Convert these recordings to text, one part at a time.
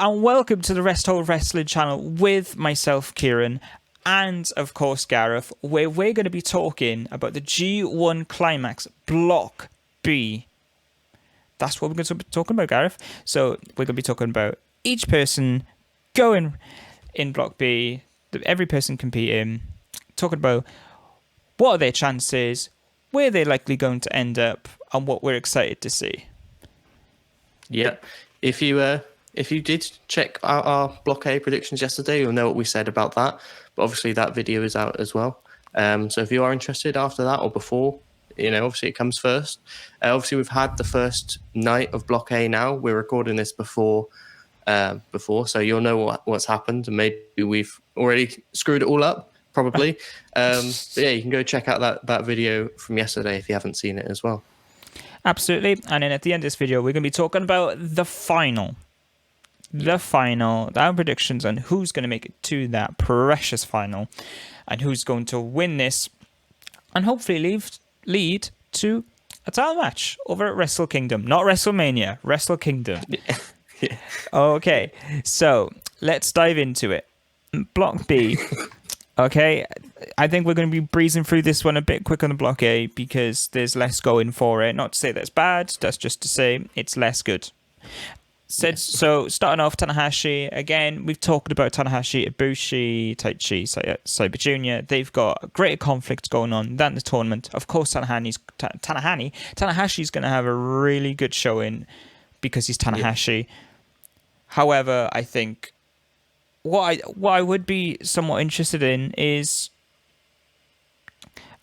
and welcome to the Rest Hold Wrestling channel with myself, Kieran, and of course Gareth, where we're going to be talking about the G1 Climax Block B. That's what we're going to be talking about, Gareth. So we're going to be talking about each person going in Block B, every person competing, talking about what are their chances, where they're likely going to end up, and what we're excited to see. Yeah, if you did check out our Block A predictions yesterday, you'll know what we said about that. But obviously that video is out as well. So if you are interested after that or before, obviously it comes first. Obviously we've had the first night of Block A now. We're recording this before, so you'll know what's happened, and maybe we've already screwed it all up, probably. But yeah, you can go check out that video from yesterday if you haven't seen it as well. Absolutely. And then at the end of this video, we're going to be talking about the final. Our predictions on who's going to make it to that precious final and who's going to win this and hopefully lead to a title match over at Wrestle Kingdom. Not WrestleMania, Wrestle Kingdom. Yeah. Okay, so let's dive into it. Block B. Okay, I think we're going to be breezing through this one a bit quicker than Block A because there's less going for it. Not to say that's bad, that's just to say it's less good. So starting off, Takahashi. Again, we've talked about Takahashi, Ibushi, Taichi, Sabre Jr. They've got greater conflict going on than the tournament. Of course, Tanahashi's going to have a really good showing because he's Tanahashi. Yeah. However, I think what I would be somewhat interested in is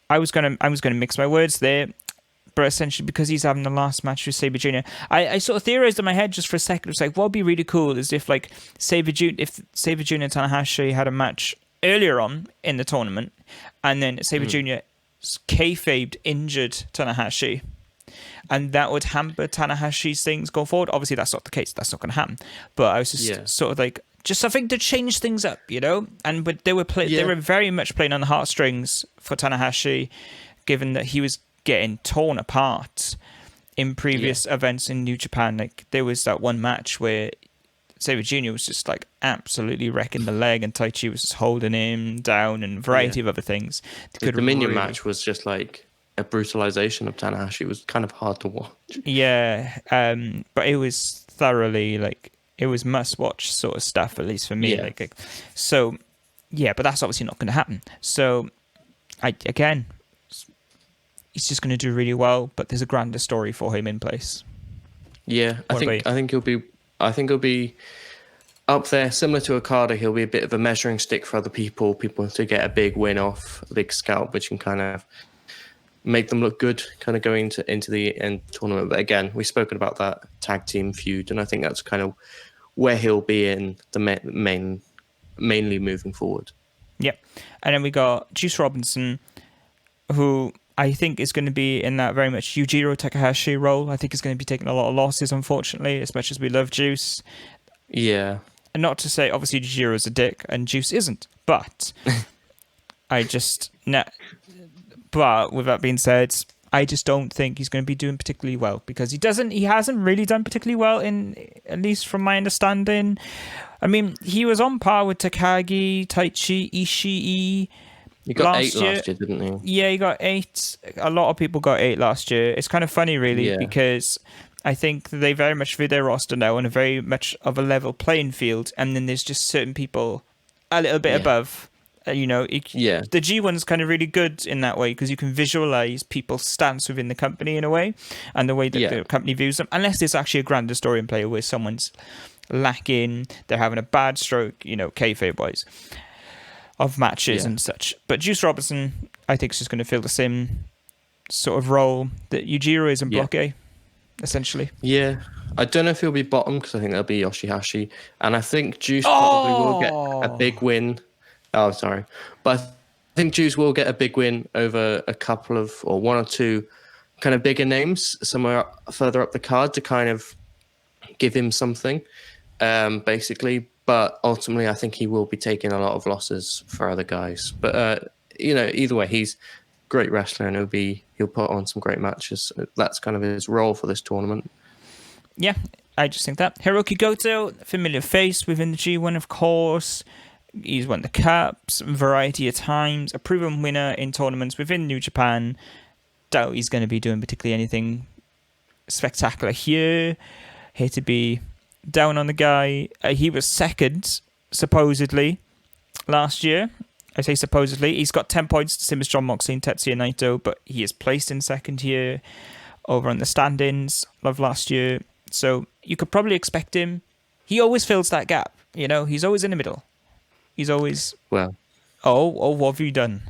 I was gonna mix my words there, but essentially because he's having the last match with Sabre Jr., I sort of theorized in my head just for a second. It's like what would be really cool is if Sabre Jr. and Tanahashi had a match earlier on in the tournament, and then Sabre Jr. kayfabed injured Tanahashi. And that would hamper Tanahashi's things going forward. Obviously, that's not the case. That's not going to happen. But I was just sort of like, just something to change things up, but they were very much playing on the heartstrings for Tanahashi, given that he was getting torn apart in previous events in New Japan. Like there was that one match where Sabre Jr. was just like absolutely wrecking the leg, and Taichi was just holding him down, and a variety of other things. The Dominion match was just like a brutalization of Tanahashi. It was kind of hard to watch. Yeah, but it was thoroughly it was must-watch sort of stuff, at least for me. Yeah. But that's obviously not going to happen. So, he's just going to do really well, but there's a grander story for him in place. Yeah, I think he'll be up there, similar to Okada. He'll be a bit of a measuring stick for other people to get a big win off, a big scalp, which can kind of make them look good, kind of going into the end tournament. But again, we've spoken about that tag team feud, and I think that's kind of where he'll be in the mainly moving forward. Yep. And then we got Juice Robinson, who I think is going to be in that very much Yujiro Takahashi role. I think he's going to be taking a lot of losses, unfortunately, as much as we love Juice. Yeah. And not to say, obviously, Yujiro's a dick and Juice isn't, but But with that being said, I just don't think he's going to be doing particularly well because he hasn't really done particularly well, at least from my understanding. I mean, he was on par with Takagi, Taichi, Ishii. He got 8 last year, didn't he? Yeah, he got 8. A lot of people got 8 last year. It's kind of funny, really, because I think they very much view their roster now on a very much of a level playing field, and then there's just certain people a little bit above. The G1's kind of really good in that way because you can visualize people's stance within the company in a way and the way that the company views them, unless there's actually a grander story in play where someone's lacking, they're having a bad stroke, kayfabe wise, of matches and such. But Juice Robinson, I think, is just going to fill the same sort of role that Yujiro is in Block A, essentially. Yeah. I don't know if he'll be bottom because I think that'll be YOSHI-HASHI. And I think Juice probably will get a big win. Oh, sorry. But I think Juice will get a big win over a couple of, or one or two kind of bigger names somewhere further up the card to kind of give him something, basically. But ultimately, I think he will be taking a lot of losses for other guys. But, either way, he's a great wrestler and he'll put on some great matches. That's kind of his role for this tournament. Yeah, I just think that. Hiroki Goto, familiar face within the G1, of course. He's won the Cups a variety of times, a proven winner in tournaments within New Japan. Doubt he's going to be doing particularly anything spectacular here. Hate to be down on the guy. He was second, supposedly, last year. I say supposedly. He's got 10 points, the same as John Moxley and Tetsuya Naito, but he is placed in second here over on the standings of last year. So you could probably expect him. He always fills that gap. He's always in the middle. He's always... Well... Oh, what have you done?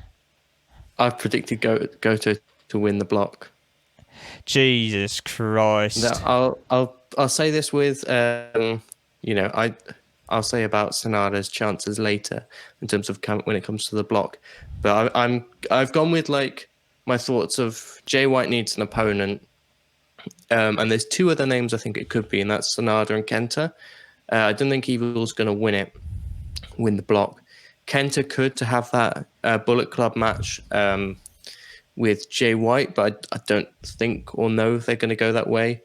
I've predicted Goto to win the block. Jesus Christ. Now, I'll say this with... I'll say about Sanada's chances later in terms of when it comes to the block. But I've gone with my thoughts of Jay White needs an opponent. And there's two other names I think it could be, and that's Sanada and Kenta. I don't think Evil's going to win the block. Kenta could to have that Bullet Club match with Jay White, but I don't think or know if they're going to go that way.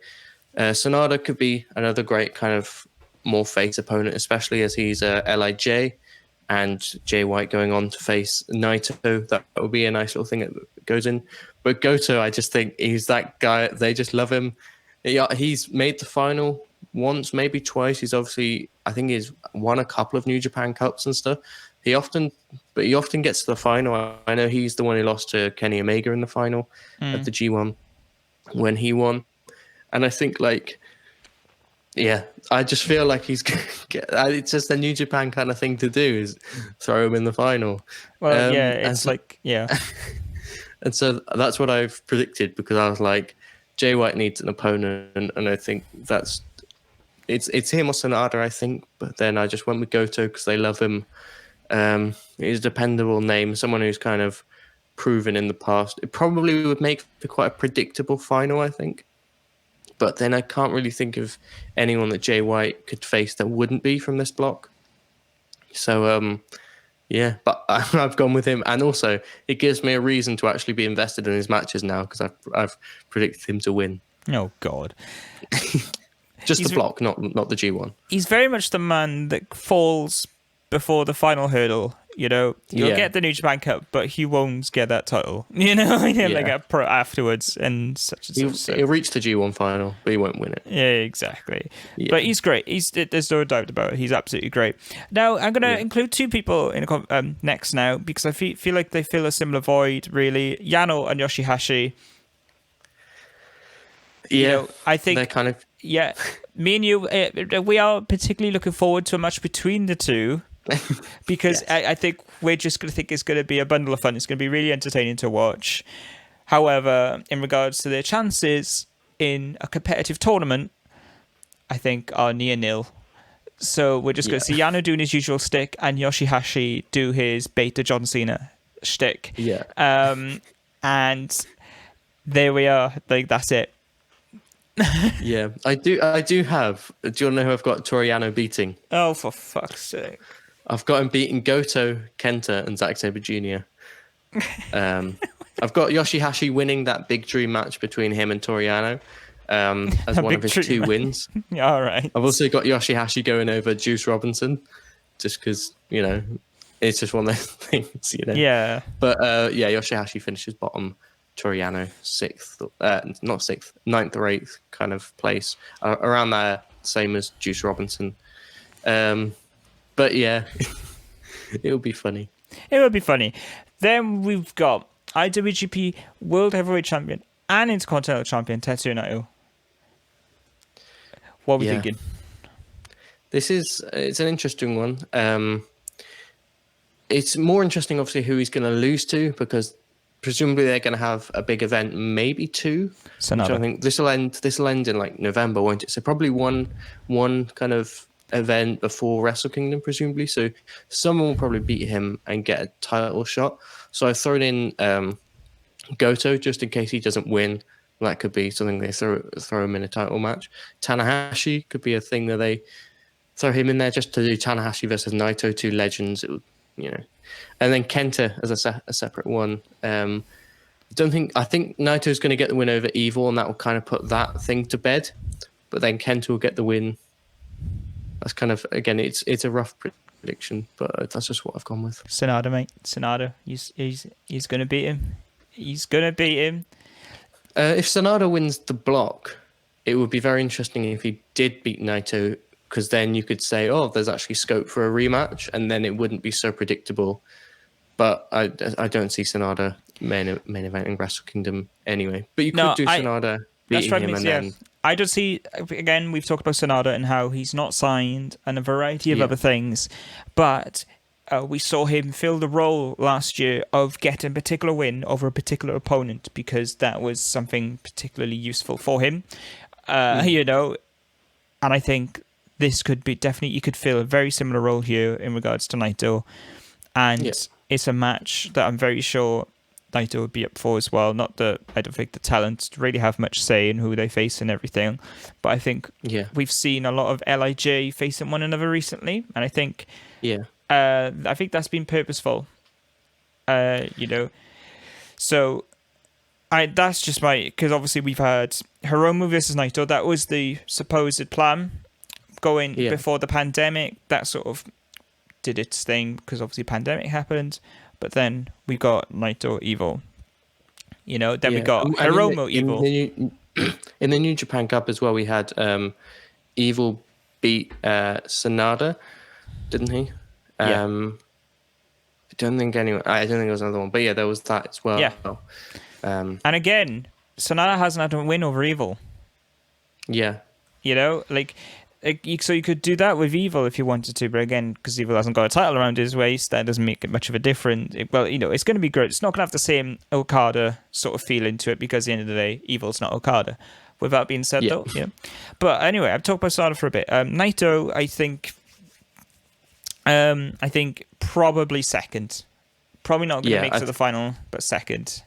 Sanada could be another great kind of more face opponent, especially as he's LIJ and Jay White going on to face Naito. That would be a nice little thing that goes in. But Goto, I just think he's that guy. They just love him. He's made the final once, maybe twice. He's obviously, I think he's won a couple of New Japan Cups and stuff. He often gets to the final. I know he's the one who lost to Kenny Omega in the final at the G1 when he won. And I think I just feel like he's it's just a New Japan kind of thing to do is throw him in the final. Well, yeah. And so that's what I've predicted, because I was like, Jay White needs an opponent, and I think it's him or Sanada, I think. But then I just went with Goto because they love him. He's a dependable name, someone who's kind of proven in the past. It probably would make for quite a predictable final, I think. But then I can't really think of anyone that Jay White could face that wouldn't be from this block. So, but I've gone with him. And also, it gives me a reason to actually be invested in his matches now, because I've predicted him to win. Oh, God. Just the block, not the G1. He's very much the man that falls before the final hurdle. He'll get the New Japan Cup, but he won't get that title. Afterwards and such and such. He'll reach the G1 final, but he won't win it. Yeah, exactly. Yeah. But he's great. There's no doubt about it. He's absolutely great. Now, I'm going to include two people in next now, because I feel like they fill a similar void, really. Yano and Yoshihashi. Yeah, I think... They're kind of... Yeah, me and you, we are particularly looking forward to a match between the two. Because yes. I think we're just going to think it's going to be a bundle of fun. It's going to be really entertaining to watch. However, in regards to their chances in a competitive tournament, I think are near nil. So we're just going to see Yano doing his usual shtick and Yoshi-Hashi do his beta John Cena shtick. Yeah. And there we are. That's it. Yeah, I do have. Do you want to know who I've got Toriano beating? Oh, for fuck's sake. I've got him beating Goto, Kenta, and Zack Sabre Jr. I've got Yoshi-Hashi winning that big dream match between him and Toriano as one of his two wins. All right. I've also got Yoshi-Hashi going over Juice Robinson, just because, it's just one of those things, Yeah. But, Yoshi-Hashi finishes bottom. Toriano ninth or eighth kind of place, around there, same as Juice Robinson. But yeah, it'll be funny. It will be funny. Then we've got IWGP World Heavyweight Champion and Intercontinental Champion Tetsuya Naito. What are we thinking? It's an interesting one. It's more interesting, obviously, who he's going to lose to, because presumably they're going to have a big event, maybe two. Which I think this will end in November, won't it? So probably one kind of event before Wrestle Kingdom, presumably. So someone will probably beat him and get a title shot. So I've thrown in Goto just in case he doesn't win. That could be something they throw him in a title match. Tanahashi could be a thing that they throw him in there just to do Tanahashi versus Naito, two legends. It would, and then Kenta as a separate one. I think Naito's going to get the win over Evil, and that will kind of put that thing to bed. but then Kenta will get the win. That's kind of, again, it's a rough prediction, but that's just what I've gone with. Sonata, mate. Sonata. He's gonna beat him. He's gonna beat him. If Sonata wins the block, it would be very interesting if he did beat Naito, because then you could say, oh, there's actually scope for a rematch, and then it wouldn't be so predictable. But I don't see Sonata main eventing Wrestle Kingdom anyway. But you could do Sonata beating him, and then... I don't see, again, we've talked about Sonata and how he's not signed and a variety of other things, but we saw him fill the role last year of getting a particular win over a particular opponent because that was something particularly useful for him, you know, and I think this could be definitely, you could fill a very similar role here in regards to Naito, and it's a match that I'm very sure Naito would be up for as well. Not that I don't think the talent really have much say in who they face and everything, but I think we've seen a lot of LIJ facing one another recently, and I think that's been purposeful. You know, so that's just because obviously we've had Hiromu versus Naito. That was the supposed plan going before the pandemic. That sort of did its thing because obviously pandemic happened. But then we got Naito Evil. You know, then we got Hiromu Evil. In the New Japan Cup as well, we had Evil beat Sonata, didn't he? I don't think it was another one. But yeah, there was that as well. Yeah. And again, Sonata hasn't had a win over Evil. Yeah. You know, so you could do that with Evil if you wanted to, but again, because Evil hasn't got a title around his waist, that doesn't make it much of a difference. Well, you know, it's going to be great. It's not going to have the same Okada sort of feeling to it because at the end of the day, Evil's not Okada. With that being said, though, But anyway, I've talked about Sonata for a bit. Naito, I think probably second. Probably not going to make it to the final, but second.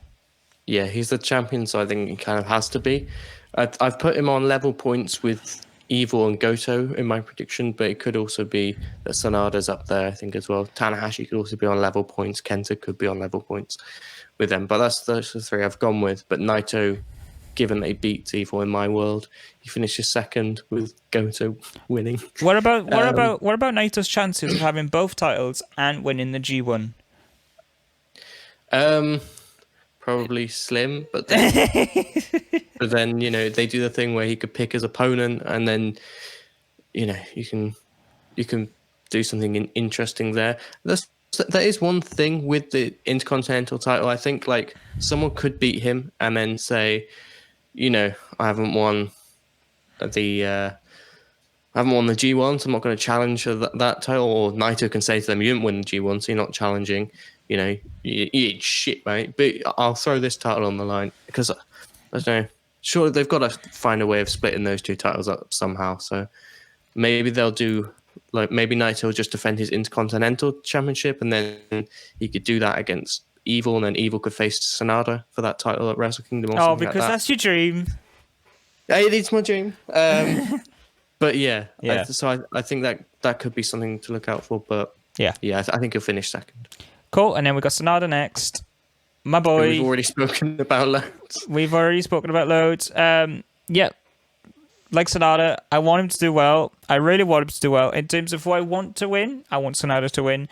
Yeah, he's the champion, so I think he kind of has to be. I've put him on level points with Evil and Goto in my prediction, but it could also be that Sonata's up there, I think, as well. Tanahashi could also be on level points. Kenta could be on level points with them. But that's the three I've gone with. But Naito, given that he beats Evil in my world, he finishes second with Goto winning. What about Naito's chances of having both titles and winning the G1? Probably slim, but then you know, they do the thing where he could pick his opponent, and then you know, you can do something interesting there. That is one thing with the Intercontinental title. I think like someone could beat him and then say, you know, I haven't won the G1, so I'm not going to challenge that title. Or Naito can say to them, you didn't win the G1, so you're not challenging. You know, you eat shit, mate. But I'll throw this title on the line because I don't know. Sure, they've got to find a way of splitting those two titles up somehow. So maybe they'll do maybe Naito will just defend his Intercontinental Championship, and then he could do that against Evil, and then Evil could face Sonata for that title at Wrestle Kingdom. Or something because like that. That's your dream. It's my dream. But yeah. So I think that could be something to look out for. But I think he'll finish second. Cool, and then we got Sonata next. My boy. We've already spoken about loads. Like Sonata, I want him to do well. I really want him to do well. In terms of who I want to win, I want Sonata to win.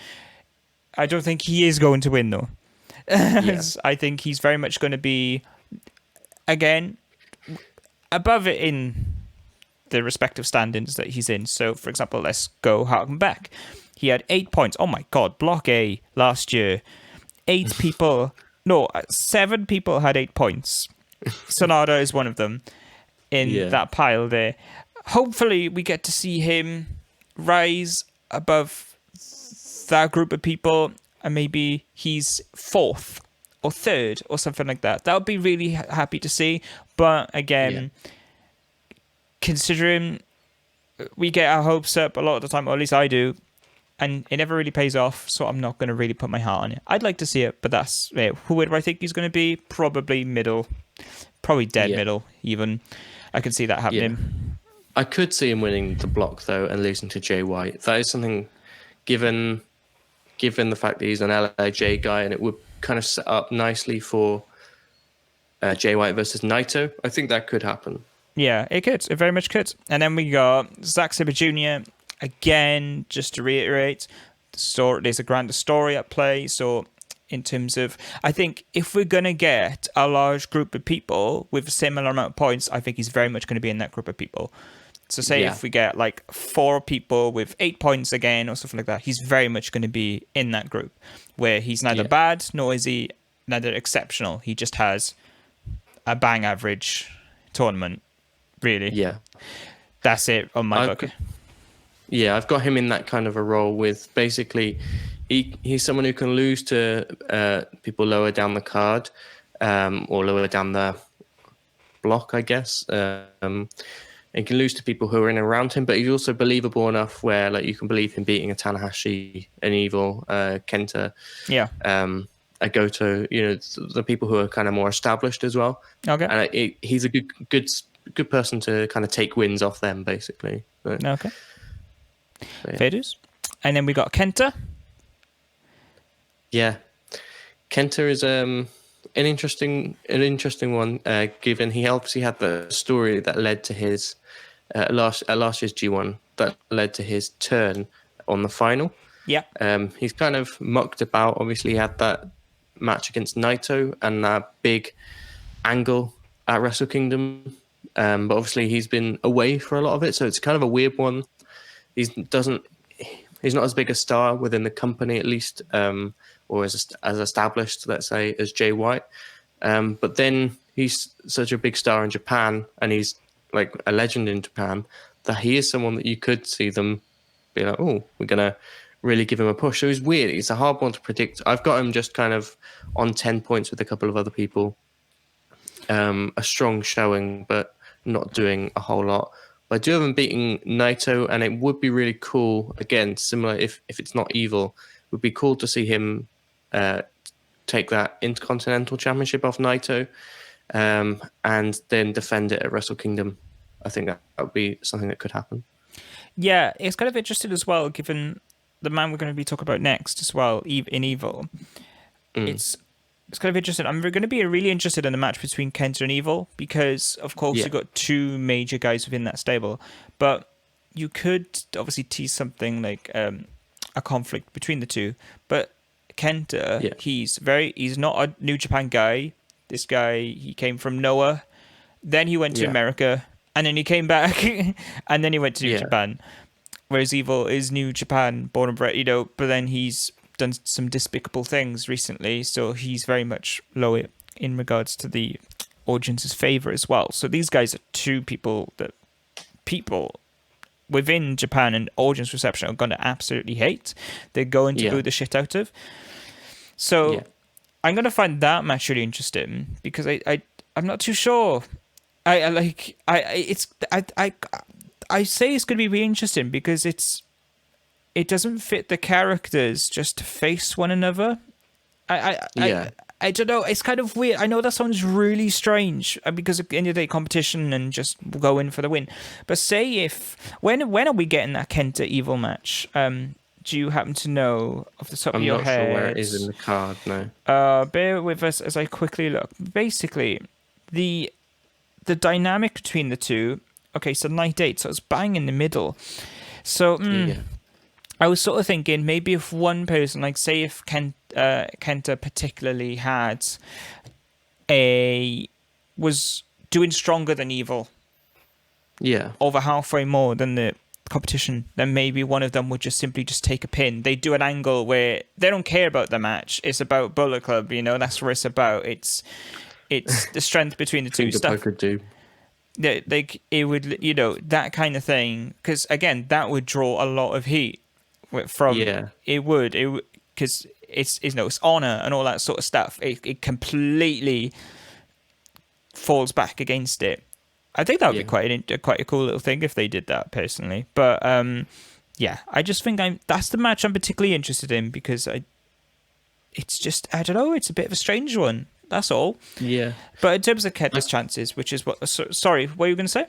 I don't think he is going to win, though. I think he's very much going to be, again, above it in the respective standings that he's in. So, for example, let's go harken back. He had 8 points. Oh my God, Block A last year. 7 people had 8 points. Sonata is one of them in that pile there. Hopefully, we get to see him rise above that group of people, and maybe he's 4th or 3rd or something like that. That would be really happy to see. But again, considering we get our hopes up a lot of the time, or at least I do, and it never really pays off, so I'm not going to really put my heart on it. I'd like to see it, but that's who do I think he's going to be? Probably middle. Probably dead middle, even. I can see that happening. Yeah. I could see him winning the block, though, and losing to Jay White. That is something, given the fact that he's an LIJ guy, and it would kind of set up nicely for Jay White versus Naito. I think that could happen. Yeah, it could. It very much could. And then we got Zack Sabre Jr. Again, just to reiterate, there's a grander story at play. So, in terms of, I think if we're going to get a large group of people with a similar amount of points, I think he's very much going to be in that group of people. So, say if we get like 4 people with 8 points again or something like that, he's very much going to be in that group where he's neither bad nor is he neither exceptional. He just has a bang average tournament. Really? Yeah. That's it on my book. Yeah, I've got him in that kind of a role with basically he's someone who can lose to people lower down the card or lower down the block, I guess. And can lose to people who are in and around him, but he's also believable enough where like you can believe him beating a Tanahashi, an Evil, Kenta, a Goto, the people who are kind of more established as well. Okay. And he's a good person to kind of take wins off them, basically. But, okay. Yeah. Fair dues. And then we got Kenta. Yeah. Kenta is an interesting one, given he obviously had the story that led to his last year's G1 that led to his turn on the final. Yeah. He's kind of mucked about. Obviously, he had that match against Naito and that big angle at Wrestle Kingdom. But obviously, he's been away for a lot of it, so it's kind of a weird one. He's not as big a star within the company, at least, or as established, let's say, as Jay White. But then he's such a big star in Japan, and he's like a legend in Japan, that he is someone that you could see them be like, oh, we're gonna really give him a push. So he's weird. It's a hard one to predict. I've got him just kind of on 10 points with a couple of other people. A strong showing, but not doing a whole lot. But I do have him beating Naito, and it would be really cool, again, similar if it's not Evil, it would be cool to see him take that Intercontinental Championship off Naito and then defend it at Wrestle Kingdom. I think that would be something that could happen. Yeah, it's kind of interesting as well, given the man we're going to be talking about next as well, in Evil. It's kind of interesting. I'm going to be really interested in the match between Kenta and Evil because, of course, you've got 2 major guys within that stable. But you could obviously tease something like a conflict between the two. But Kenta, he's not a New Japan guy. This guy, he came from Noah. Then he went to America. And then he came back. And then he went to New Japan. Whereas Evil is New Japan, born and bred, but then he's done some despicable things recently, so he's very much low in regards to the audience's favor as well. So these guys are 2 people that people within Japan and audience reception are going to absolutely hate. They're going to boo the shit out of. So I'm going to find that match really interesting because I'm not too sure. I say it's going to be really interesting because it doesn't fit the characters just to face one another. I don't know. It's kind of weird. I know that sounds really strange because at the end of the day, competition and just go in for the win. But say when are we getting that Kenta Evil match? Do you happen to know off the top of your head? I'm not sure where it is in the card. No. Bear with us as I quickly look. Basically, the dynamic between the two. Okay, so night 8, so it's bang in the middle. So I was sort of thinking maybe if one person, like say if Kenta particularly was doing stronger than Evil, over halfway more than the competition, then maybe one of them would just simply take a pin. They do an angle where they don't care about the match. It's about Bullet Club, that's what it's about. It's the strength between the two stuff. Yeah, like it would, that kind of thing. Because again, that would draw a lot of heat from. It would because it's honor and all that sort of stuff. It completely falls back against it. I think that would be quite a cool little thing if they did that personally. But I just think that's the match I'm particularly interested in because it's just I don't know. It's a bit of a strange one. That's all. Yeah. But in terms of Kenta's chances, which is what... Sorry, what were you going to say?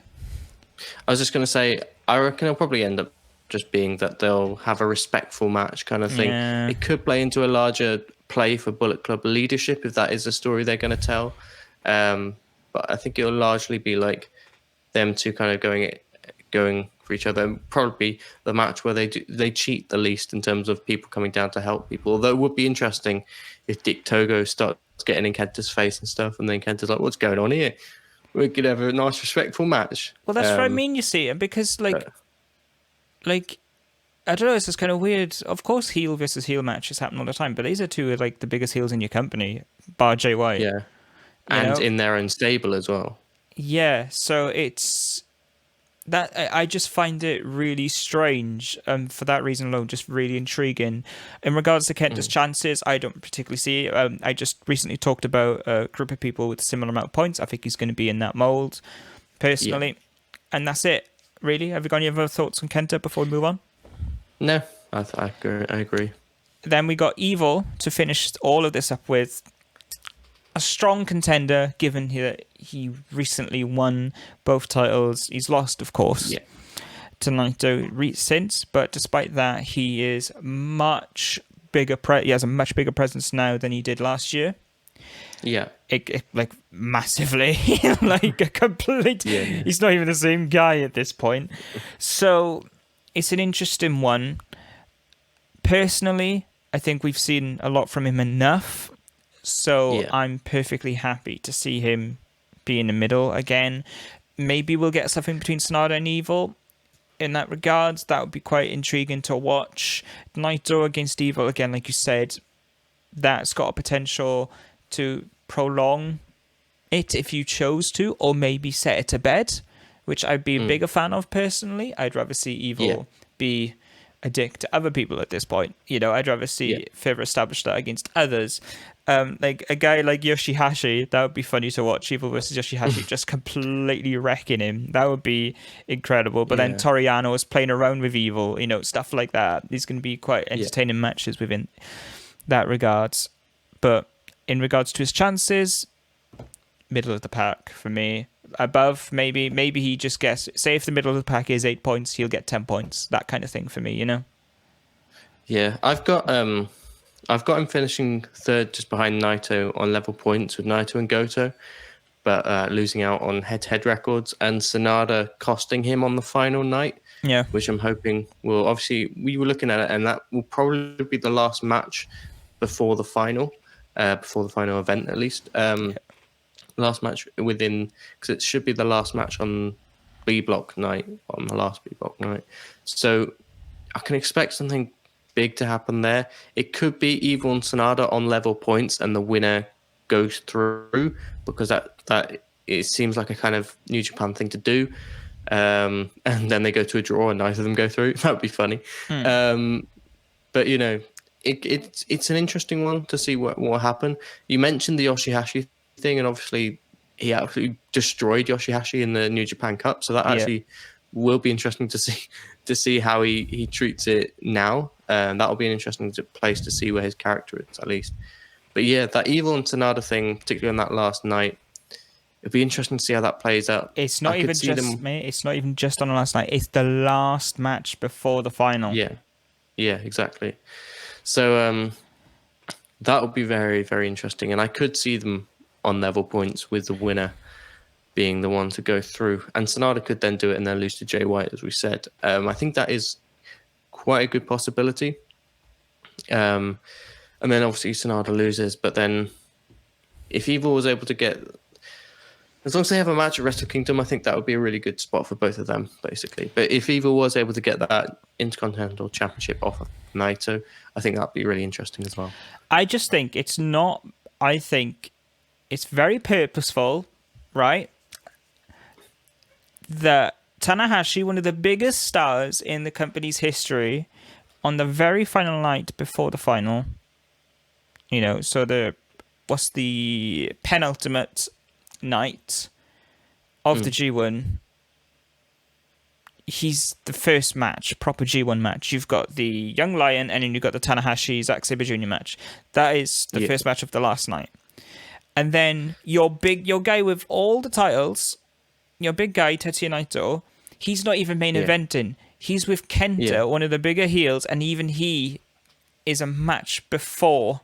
I was just going to say, I reckon it'll probably end up just being that they'll have a respectful match kind of thing. Yeah. It could play into a larger play for Bullet Club leadership if that is the story they're going to tell. But I think it'll largely be like them two kind of going for each other. Probably the match where they cheat the least in terms of people coming down to help people. Although it would be interesting if Dick Togo starts getting in Kenta's face and stuff, and then Kenta's like, "What's going on here? We could have a nice, respectful match." Well, that's what I mean. You see, because like I don't know, it's just kind of weird. Of course, heel versus heel matches happen all the time, but these are two of like the biggest heels in your company, bar Jay White. Yeah, and in their own stable as well. Yeah, so it's that I just find it really strange, for that reason alone, just really intriguing. In regards to Kenta's chances, I don't particularly see it. I just recently talked about a group of people with a similar amount of points. I think he's going to be in that mold, personally. And that's it, really. Have you got any other thoughts on Kenta before we move on? No, I agree. Then we got Evil to finish all of this up with. A strong contender, given that he recently won both titles. He's lost, of course, to Naito since, but despite that, he is much bigger. He has a much bigger presence now than he did last year. Yeah, like massively, like a complete. Yeah. He's not even the same guy at this point. So it's an interesting one. Personally, I think we've seen a lot from him enough. So I'm perfectly happy to see him be in the middle again. Maybe we'll get something between Sonata and Evil in that regards. That would be quite intriguing to watch. Naito against Evil, again, like you said, that's got a potential to prolong it if you chose to, or maybe set it to bed, which I'd be a bigger fan of personally. I'd rather see Evil be a dick to other people at this point. I'd rather see further establish that against others. Like a guy like YOSHI-HASHI, that would be funny to watch. Evil versus YOSHI-HASHI, just completely wrecking him. That would be incredible. But then Toriano is playing around with Evil, stuff like that. These can be quite entertaining matches within that regards. But in regards to his chances, middle of the pack for me. Above, maybe he just gets, say if the middle of the pack is 8 points, he'll get 10 points. That kind of thing for me, Yeah, I've got him finishing third just behind Naito on level points with Naito and Goto, but losing out on head-to-head records, and Sanada costing him on the final night. Yeah, which I'm hoping will, obviously, we were looking at it, and that will probably be the last match before the final event at least. Last match within, because it should be the last match on B block night, on the last B block night. So I can expect something big to happen there. It could be Evil and Sonata on level points, and the winner goes through, because that it seems like a kind of New Japan thing to do. And then they go to a draw, and neither of them go through. That would be funny. But it's an interesting one to see what will happen. You mentioned the YOSHI-HASHI thing, and obviously he absolutely destroyed YOSHI-HASHI in the New Japan Cup, so that actually will be interesting to see how he treats it now. That'll be an interesting place to see where his character is, at least. But yeah, that Evil and Sonata thing, particularly on that last night, it'd be interesting to see how that plays out. It's not even just, mate, it's not even just on the last night. It's the last match before the final. Yeah, exactly. So that would be very, very interesting, and I could see them on level points with the winner being the one to go through. And Sonata could then do it and then lose to Jay White, as we said. I think that is quite a good possibility. And then obviously Sonata loses, but then if Evil was able to get, as long as they have a match at Wrestle Kingdom, I think that would be a really good spot for both of them, basically. But if Evil was able to get that Intercontinental Championship off of Naito, I think that'd be really interesting as well. I just think it's not, I think it's very purposeful, right? That Tanahashi, one of the biggest stars in the company's history, on the very final night before the final, so what's the penultimate night of the G1, he's the first match, proper G1 match. You've got the Young Lion, and then you've got the Tanahashi Zack Sabre Jr. match. That is the first match of the last night. And then your guy with all the titles, your big guy, Tetsuya Naito, he's not even main eventing. He's with Kenta, one of the bigger heels, and even he is a match before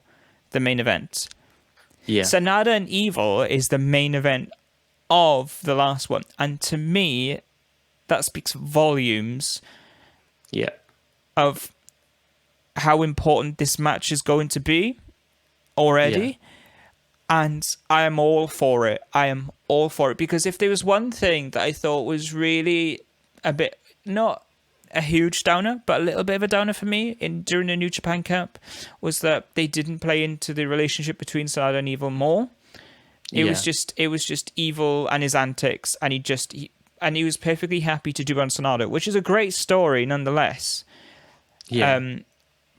the main event. Yeah. Sanada and Evil is the main event of the last one. And to me, that speaks volumes Yeah. of how important this match is going to be already. And I am all for it. I am all for it. Because if there was one thing that I thought was really a bit, not a huge downer, but a little bit of a downer for me during the New Japan Cup, was that they didn't play into the relationship between Sanada and Evil more. It was just Evil and his antics, and he was perfectly happy to do on Sanada, which is a great story nonetheless. Yeah.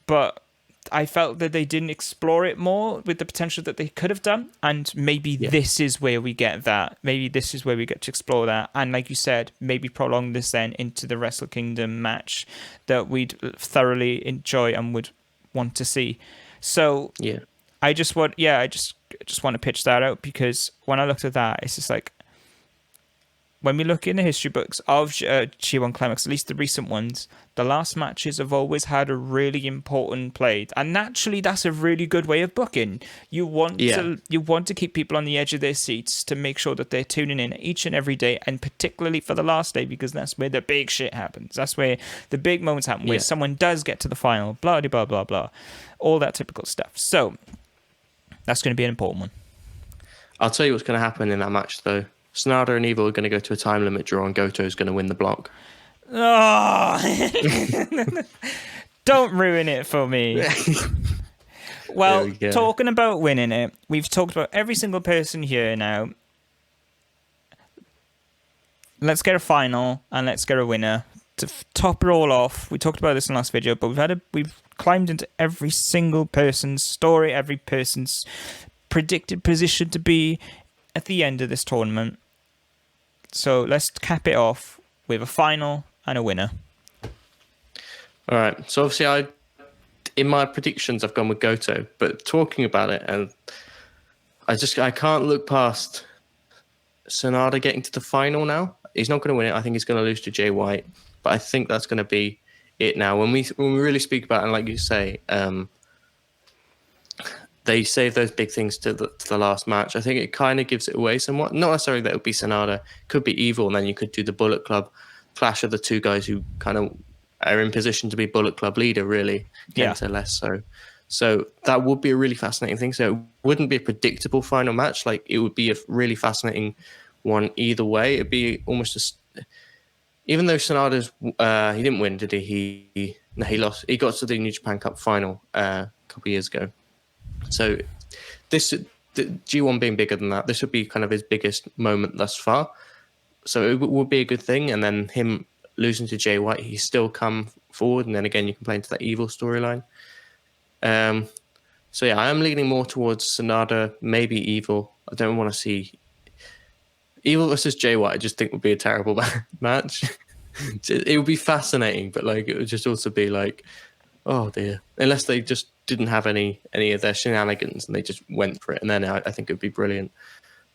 But I felt that they didn't explore it more with the potential that they could have done, and maybe this is where we get that. Maybe this is where we get to explore that, and like you said, maybe prolong this then into the Wrestle Kingdom match that we'd thoroughly enjoy and would want to see. So I just want to pitch that out, because when I looked at that, it's just like, when we look in the history books of G1 Climax, at least the recent ones, the last matches have always had a really important play, and naturally, that's a really good way of booking. You want to keep people on the edge of their seats to make sure that they're tuning in each and every day, and particularly for the last day, because that's where the big shit happens. That's where the big moments happen, where someone does get to the final, blah blah blah blah, all that typical stuff. So that's going to be an important one. I'll tell you what's going to happen in that match, though. Sanada and Evil are going to go to a time limit draw, and Goto's going to win the block. Oh, don't ruin it for me. Well, talking about winning it, we've talked about every single person here now. Let's get a final and let's get a winner. To top it all off, we talked about this in the last video, but we've climbed into every single person's story, every person's predicted position to be at the end of this tournament. So let's cap it off with a final and a winner. All right. So obviously, in my predictions, I've gone with Goto. But talking about it, and I can't look past Sanada getting to the final now. He's not going to win it. I think he's going to lose to Jay White. But I think that's going to be it now. When we really speak about it, and like you say, they save those big things to the last match. I think it kind of gives it away somewhat. Not necessarily that it would be Sanada. Could be Evil, and then you could do the Bullet Club clash of the two guys who kind of are in position to be Bullet Club leader, really. Kenta less so. So that would be a really fascinating thing. So it wouldn't be a predictable final match. Like, it would be a really fascinating one either way. It'd be almost even though Sanada's he didn't win, did he? No, he lost. He got to the New Japan Cup final a couple of years ago. So the G1 being bigger than that, this would be kind of his biggest moment thus far. So it would be a good thing. And then him losing to Jay White, he's still come forward. And then again, you can play into that Evil storyline. So yeah, I am leaning more towards Sanada, maybe Evil. I don't want to see Evil versus Jay White. I just think would be a terrible match. It would be fascinating, but like, it would just also be like, oh dear. Unless they just didn't have any of their shenanigans and they just went for it, and then I think it would be brilliant.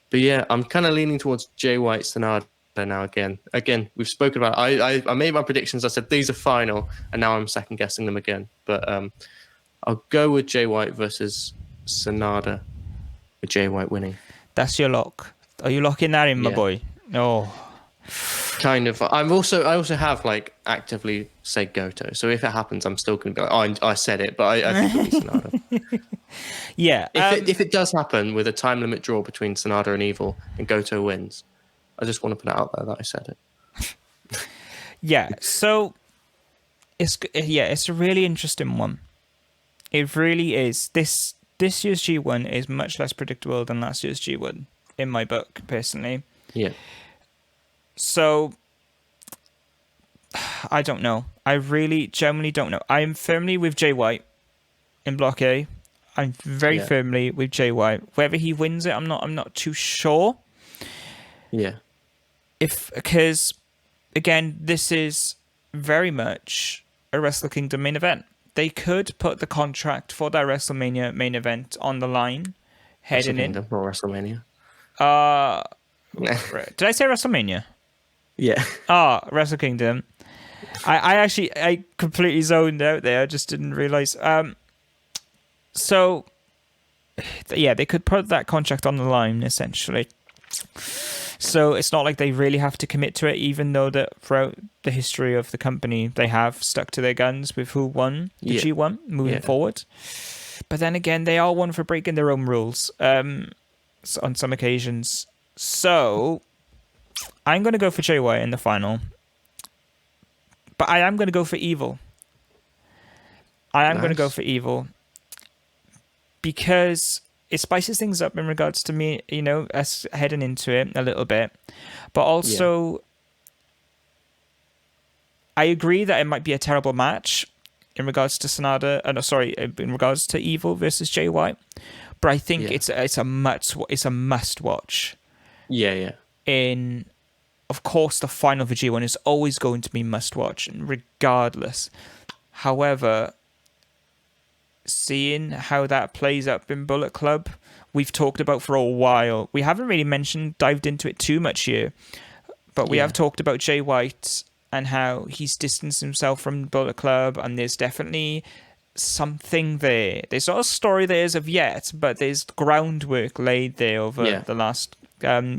But yeah, I'm kind of leaning towards Jay White, Sanada now again. Again, we've spoken about it. I made my predictions. I said these are final, and now I'm second guessing them again. But I'll go with Jay White versus Sanada, with Jay White winning. That's your lock. Are you locking that in, my boy? Oh. Kind of. I also have like actively said Goto. So if it happens, I'm still going to be like, oh, I said it, but I think it'll be Sanada. Yeah. If it does happen with a time limit draw between Sanada and Evil and Goto wins, I just want to put it out there that I said it. Yeah. So it's a really interesting one. It really is. This year's G1 is much less predictable than last year's G1 in my book, personally. Yeah. So, I don't know. I really genuinely don't know. I am firmly with Jay White in Block A. I'm very firmly with Jay White. Whether he wins it, I'm not too sure. Yeah. Because again, this is very much a Wrestle Kingdom main event. They could put the contract for their WrestleMania main event on the line, heading in. Or WrestleMania. Did I say WrestleMania? Yeah. Wrestle Kingdom. I completely zoned out there. I just didn't realize. So, yeah, they could put that contract on the line, essentially. So it's not like they really have to commit to it, even though that throughout the history of the company, they have stuck to their guns with who won the G1 moving forward. But then again, they are one for breaking their own rules on some occasions. So I'm going to go for Jay White in the final. But I am going to go for Evil. I am going to go for Evil because it spices things up in regards to me, us heading into it a little bit. But also, I agree that it might be a terrible match in regards to in regards to Evil versus Jay White. But I think it's a must watch. Yeah. Of course, the final for G1 is always going to be must watch, regardless. However, seeing how that plays up in Bullet Club, we've talked about for a while. We haven't really dived into it too much here, but we have talked about Jay White and how he's distanced himself from Bullet Club, and there's definitely something there. There's not a story there as of yet, but there's groundwork laid there over the last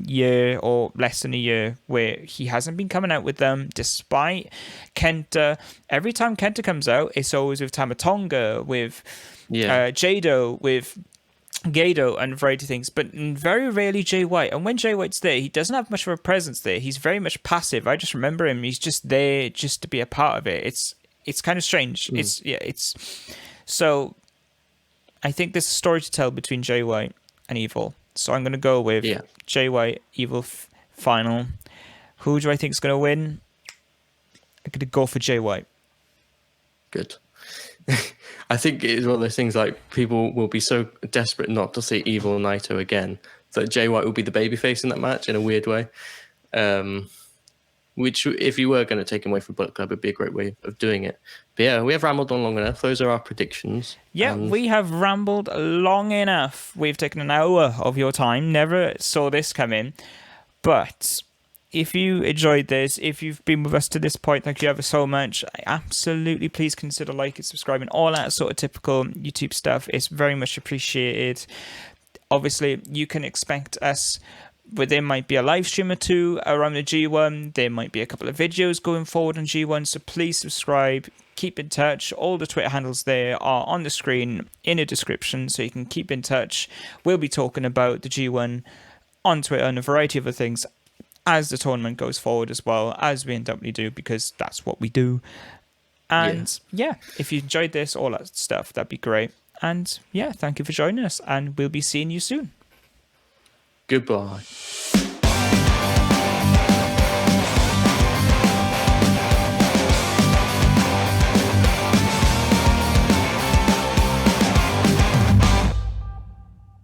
year or less than a year where he hasn't been coming out with them despite Kenta. Every time Kenta comes out, it's always with Tamatonga, with Jado, with Gado, and a variety of things, but very rarely Jay White. And when Jay White's there, he doesn't have much of a presence there. He's very much passive. I just remember him. He's just there just to be a part of it. It's kind of strange. So I think there's a story to tell between Jay White and Evil. So I'm going to go with Jay White, Evil final. Who do I think is going to win? I'm going to go for Jay White. Good. I think it's one of those things like people will be so desperate not to see Evil Naito again that Jay White will be the babyface in that match in a weird way. Which, if you were going to take him away from Bullet Club, would be a great way of doing it. But yeah, we have rambled on long enough. Those are our predictions. Yeah, we have rambled long enough. We've taken an hour of your time. Never saw this come in. But if you enjoyed this, if you've been with us to this point, thank you ever so much. Absolutely, please consider liking, subscribing, all that sort of typical YouTube stuff. It's very much appreciated. Obviously, you can expect us. But there might be a live stream or two around the G1. There might be a couple of videos going forward on G1. So please subscribe. Keep in touch. All the Twitter handles there are on the screen in the description, so you can keep in touch. We'll be talking about the G1 on Twitter and a variety of other things as the tournament goes forward as well, as we undoubtedly do, because that's what we do. And if you enjoyed this, all that stuff, that'd be great. And thank you for joining us, and we'll be seeing you soon. Goodbye.